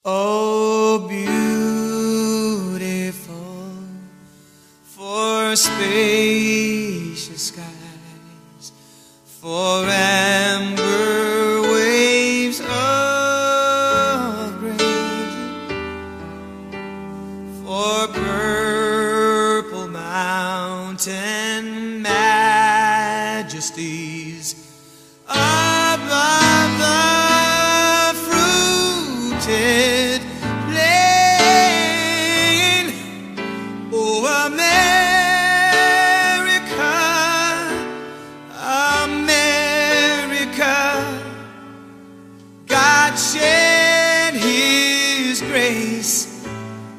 Oh, beautiful for spacious skies, for amber waves of grain, for purple mountain majesties above the fruited plain. Oh, America, America, God shed His grace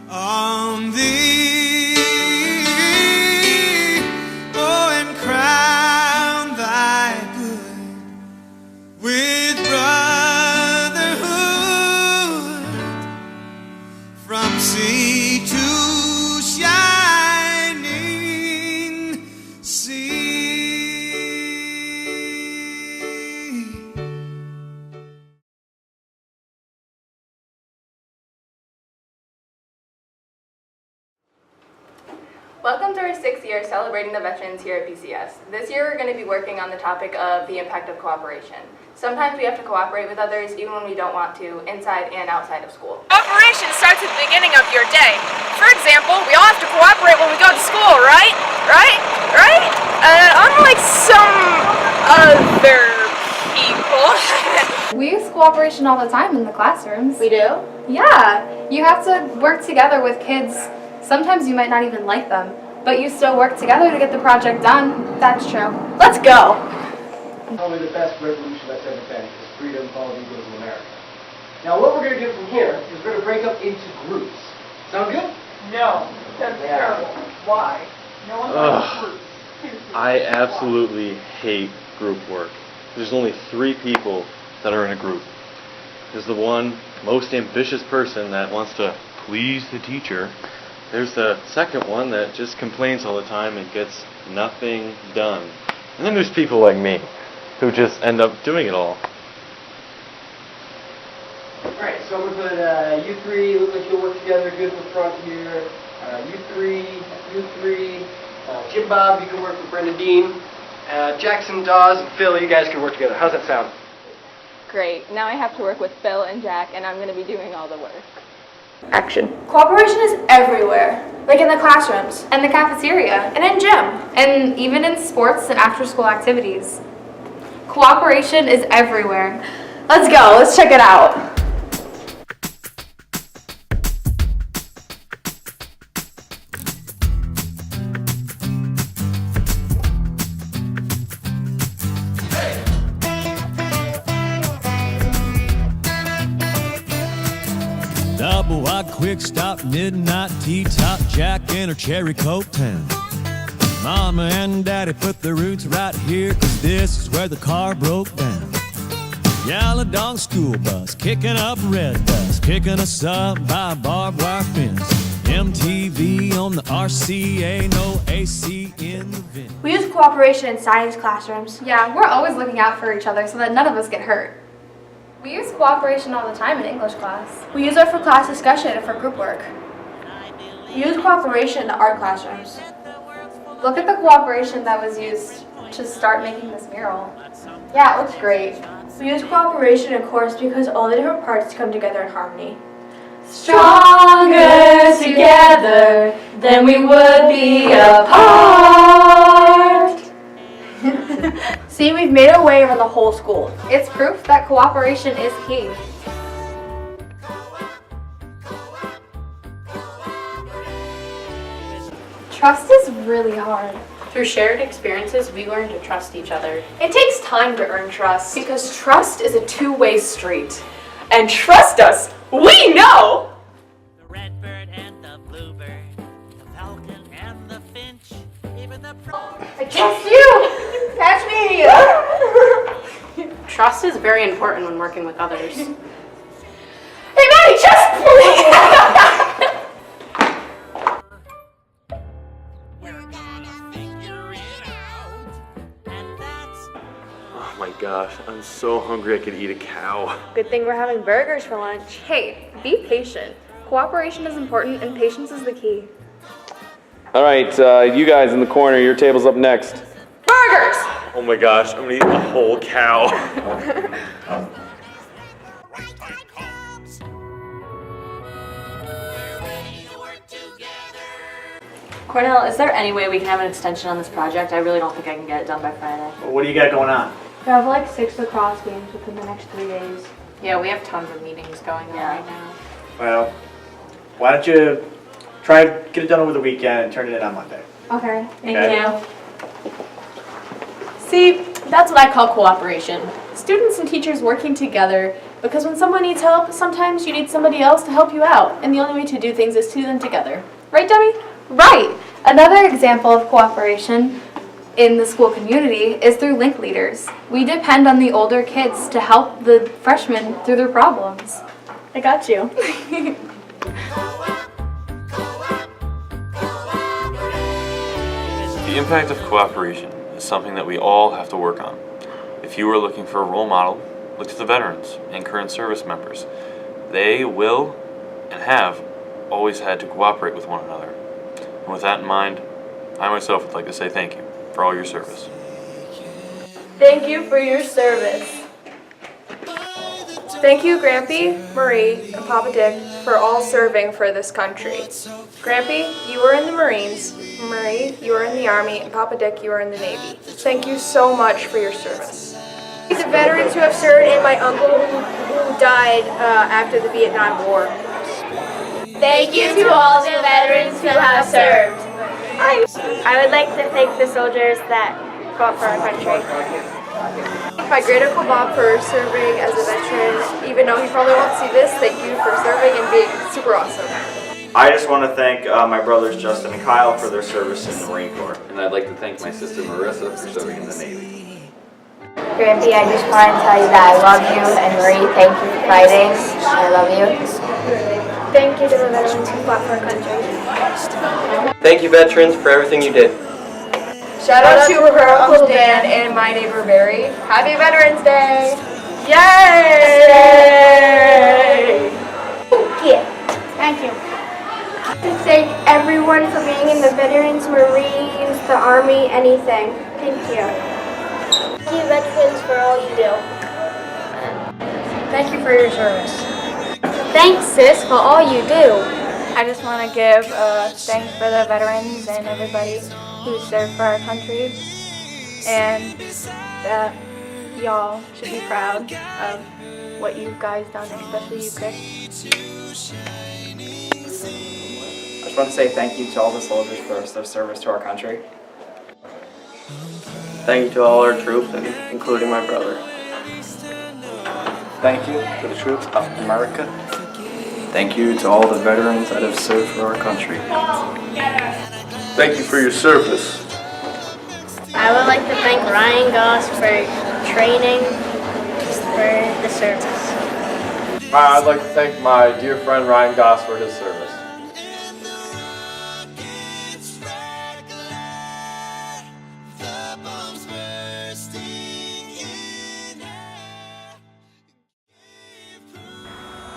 on thee, oh, and crown thy good with brotherhood from sea to shining sea. Welcome to our 6th year celebrating the veterans here at PCS. This year we're going to be working on the topic of the impact of cooperation. Sometimes we have to cooperate with others even when we don't want to, inside and outside of school. Cooperation starts at the beginning of your day. For example, we all have to cooperate when we go to school, right? Unlike some other people. We use cooperation all the time in the classrooms. We do? Yeah, you have to work together with kids. Sometimes you might not even like them, but you still work together to get the project done. That's true. Let's go! Probably the best revolution that's ever been is freedom, equality, equals in America. Now what we're going to do from here is we're going to break up into groups. Sound good? No, that's terrible. Why? No one likes groups. I absolutely hate group work. There's only 3 people that are in a group. There's the one most ambitious person that wants to please the teacher. There's the second one that just complains all the time and gets nothing done. And then there's people like me who just end up doing it all. Alright, so I'm going to put you 3, look like you'll work together good in the front here. You 3, Jim Bob, you can work with Brenda Dean. Jackson, Dawes, and Phil, you guys can work together. How's that sound? Great. Now I have to work with Phil and Jack, and I'm going to be doing all the work. Action. Cooperation is everywhere, like in the classrooms, And the cafeteria. and in gym. And even in sports and after-school activities. Cooperation is everywhere. Let's go, let's check it out. Double wide, quick stop, midnight tea top, Jack in her cherry coke town. Mama and Daddy put their roots right here, 'cause this is where the car broke down. Yellow dog school bus, kicking up red dust, picking us up by a barbed wire fence. MTV on the RCA, no AC in the vent. We use cooperation in science classrooms. Yeah, we're always looking out for each other so that none of us get hurt. We use cooperation all the time in English class. We use it for class discussion and for group work. We use cooperation in the art classrooms. Look at the cooperation that was used to start making this mural. Yeah, it looks great. We use cooperation in chorus because all the different parts come together in harmony. Stronger together than we would be apart. See, we've made our way around the whole school. It's proof that cooperation is key. Trust is really hard. Through shared experiences, we learn to trust each other. It takes time to earn trust. Because trust is a two-way street. And trust us, we know! The redbird and the bluebird, the falcon and the finch, even the I trust you! Catch me! Trust is very important when working with others. Hey Maddie, trust me! My gosh, I'm so hungry I could eat a cow. Good thing we're having burgers for lunch. Hey, be patient. Cooperation is important and patience is the key. All right, you guys in the corner, your table's up next. Burgers! Oh my gosh, I'm gonna eat a whole cow. Cornell, is there any way we can have an extension on this project? I really don't think I can get it done by Friday. What do you got going on? We have like 6 lacrosse games within the next 3 days. Yeah, we have tons of meetings going on right now. Well, why don't you try to get it done over the weekend and turn it in on Monday? Okay. Thank Okay. you. See, that's what I call cooperation. Students and teachers working together, because when someone needs help, sometimes you need somebody else to help you out, and the only way to do things is to do them together. Right, Debbie? Right. Another example of cooperation in the school community is through Link Leaders. We depend on the older kids to help the freshmen through their problems. I got you. The impact of cooperation is something that we all have to work on. If you are looking for a role model, look to the veterans and current service members. They will and have always had to cooperate with one another. And with that in mind, I myself would like to say thank you for all your service. Thank you for your service. Thank you, Grampy, Marie, and Papa Dick for all serving for this country. Grampy, you were in the Marines, Marie, you were in the Army, and Papa Dick, you were in the Navy. Thank you so much for your service. The veterans who have served and my uncle who died after the Vietnam War. Thank you to all the veterans who have served. I would like to thank the soldiers that fought for our country. My great uncle Bob for serving as a veteran, even though he probably won't see this. Thank you for serving and being super awesome. I just want to thank my brothers Justin and Kyle for their service in the Marine Corps. And I'd like to thank my sister Marissa for serving in the Navy. Grampy, I just want to tell you that I love you, and Marie, thank you for fighting. I love you. Thank you to the veterans who fought for our country. Thank you, veterans, for everything you did. Shout out to her Uncle Dan and my neighbor Barry. Happy Veterans Day! Yay! Thank you. I want to thank everyone for being in the Veterans, Marines, the Army, anything. Thank you. Thank you, veterans, for all you do. Thank you for your service. Thanks, sis, for all you do. I just want to give thanks for the veterans and everybody who served for our country, and that y'all should be proud of what you guys done, especially you, Chris. I just want to say thank you to all the soldiers for their service to our country. Thank you to all our troops, including my brother. Thank you to the troops of America. Thank you to all the veterans that have served for our country. Thank you for your service. I would like to thank Ryan Goss for training for the service. I'd like to thank my dear friend Ryan Goss for his service.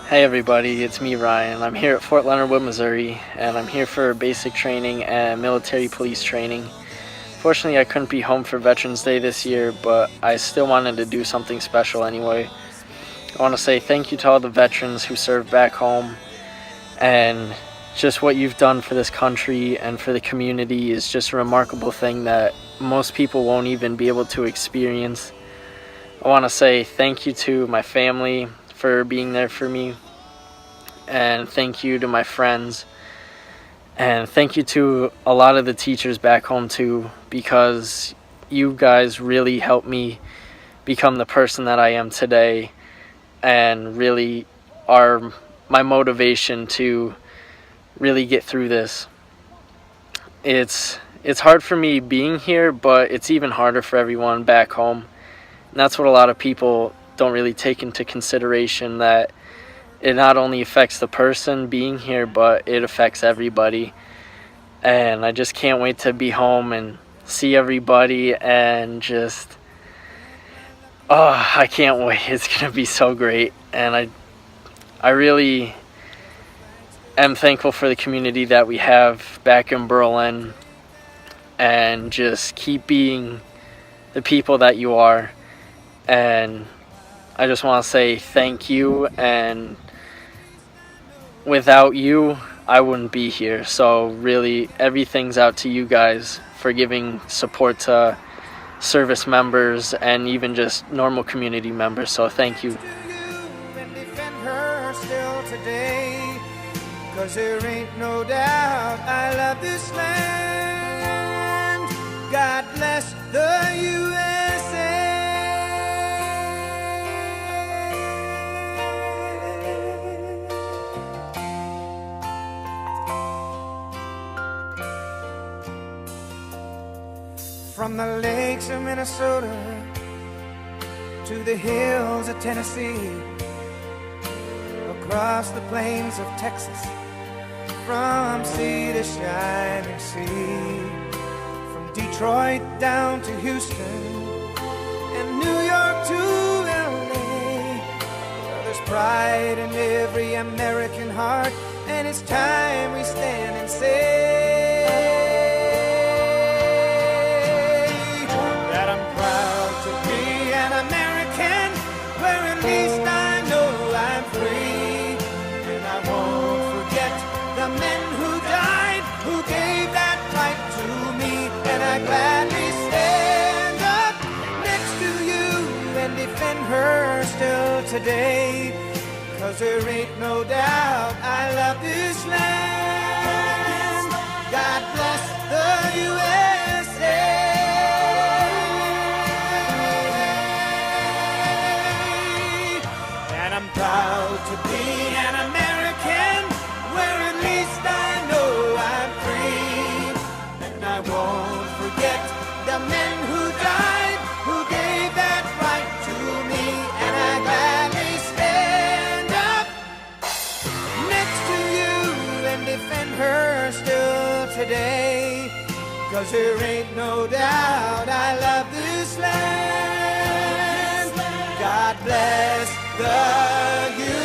Hey everybody, it's me Ryan. I'm here at Fort Leonard Wood, Missouri, and I'm here for basic training and military police training. Fortunately, I couldn't be home for Veterans Day this year, but I still wanted to do something special anyway. I want to say thank you to all the veterans who served back home, and just what you've done for this country and for the community is just a remarkable thing that most people won't even be able to experience. I want to say thank you to my family for being there for me, and thank you to my friends, and thank you to a lot of the teachers back home too, because you guys really helped me become the person that I am today, and really are my motivation to really get through this. It's hard for me being here, but it's even harder for everyone back home, and that's what a lot of people don't really take into consideration, that it not only affects the person being here, but it affects everybody. And I just can't wait to be home and see everybody and just Oh, I can't wait. It's going to be so great. And I really am thankful for the community that we have back in Berlin, and just keep being the people that you are. And I just want to say thank you, and without you, I wouldn't be here. So really, everything's out to you guys for giving support to service members and even just normal community members. So thank you. And defend her still today, 'cause there ain't no doubt I love this land. God bless the USA. From the lakes of Minnesota to the hills of Tennessee, across the plains of Texas, from sea to shining sea, from Detroit down to Houston and New York to LA. Well, there's pride in every American heart, and it's time we stand and say that I'm proud to be an American, where at least I know I'm free. And I won't forget the men who died, who gave that right to me. And I gladly stand up next to you and defend her still today, 'cause there ain't no doubt I love this land. God bless the USA. And I'm proud to be an American, where at least I know I'm free. And I won't forget the men who died, who gave that right to me. And I gladly stand up next to you and defend her still today, 'cause there ain't no doubt I love this land. God bless the USA.